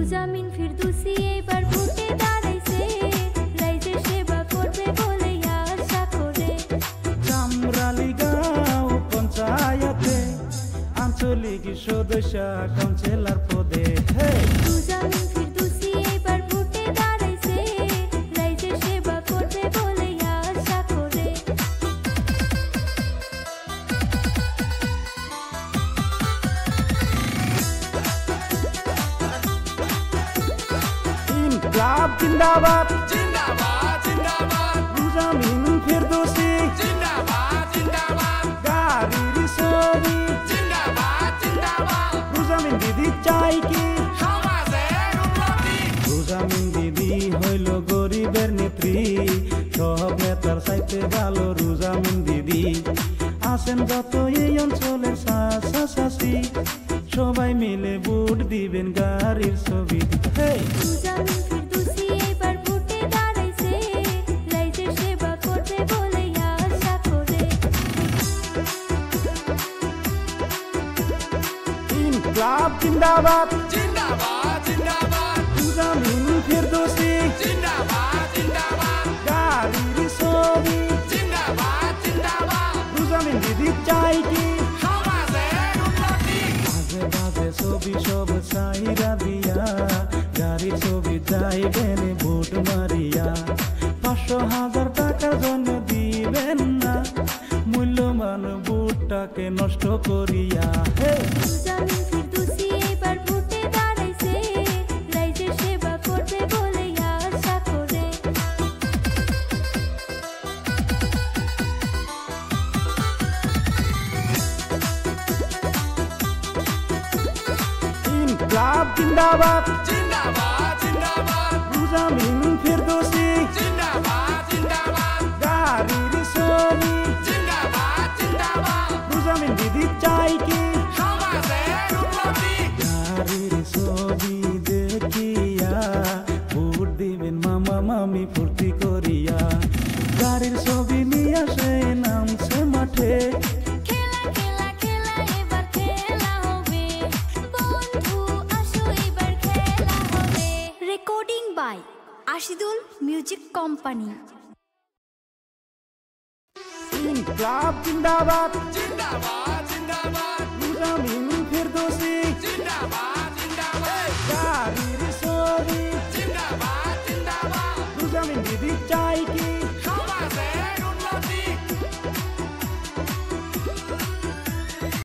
রুজামিন ফিরদৌসী এবার ভোটে দাঁড়াইছে, রাইজের সেবা করবে বলে আশা করে। কামরালীগাঁও পঞ্চায়েতে আঞ্চলিক সদস্য কাউন্সিলর পদে রুজামিন ফিরদৌসী এবার ভোটে দাঁড়াইছে, রাইজের সেবা করবে বলে আশা করে। ইনকলাব জিন্দাবাদ জিন্দাবাদ জিন্দাবাদ রুজামিন ফিরদৌসী জিন্দাবাদ জিন্দাবাদ গাড়ির ছবি জিন্দাবাদ জিন্দাবাদ রুজামিন দিদি চাই কি সমাজের উন্নতি। রুজামিন দিদি হইল গরিবের নেত্রী, সব নেতার চাইতে ভালো রুজামিন দিদি। আসেন যত এই অঞ্চলের শাসি, সবাই মিলে ভোট দিবেন গাড়ির ছবি। রুজামিন ফিরদৌসী এবার ভোটে দাঁড়াইছে, রাইজের সেবা করবে বলে আশা করে। ইনকলাব জিন্দাবাদ জিন্দাবাদ জিন্দাবাদ রুজামিন ফিরদৌসী জিন্দাবাদ জিন্দাবাদ গাড়ির ছবি জিন্দাবাদ জিন্দাবাদ রুজামিন দিদি চাই কি সমাজের উন্নতি। মাঝে মাঝে ছবি সব চাইরা দিয়া, গাড়ির ছবি চাইবেন ভোট মারিয়া। 500,000 টাকার জন্য দিবেন না, মূল্যবান ভোটটাকে নষ্ট করিয়া। রুজামিন ফিরদৌসী এবার ভোটে দাঁড়াইছে, রাইজের সেবা করবে বলে আশা করে। ইনকলাব জিন্দাবাদ জিন্দাবাদ জিন্দাবাদ রুজামিন ফিরদৌসী জিন্দাবাদ জিন্দাবাদ গাড়ির ছবি জিন্দাবাদ জিন্দাবাদ রুজামিন দিদি চাই কি সমাজের উন্নতি। গাড়ির ছবি দেখিয়া ভোট দিবেন মামা মামি ফুর্তি করিয়া। গাড়ির ছবি নিয়ে সে নামছে মাঠে, খেলা খেলা খেলা এবার খেলা হবে, বন্ধু আসো এবার খেলা হবে। Recording by Ashidul music company. ইনকলাব জিন্দাবাদ জিন্দাবাদ জিন্দাবাদ রুজামিন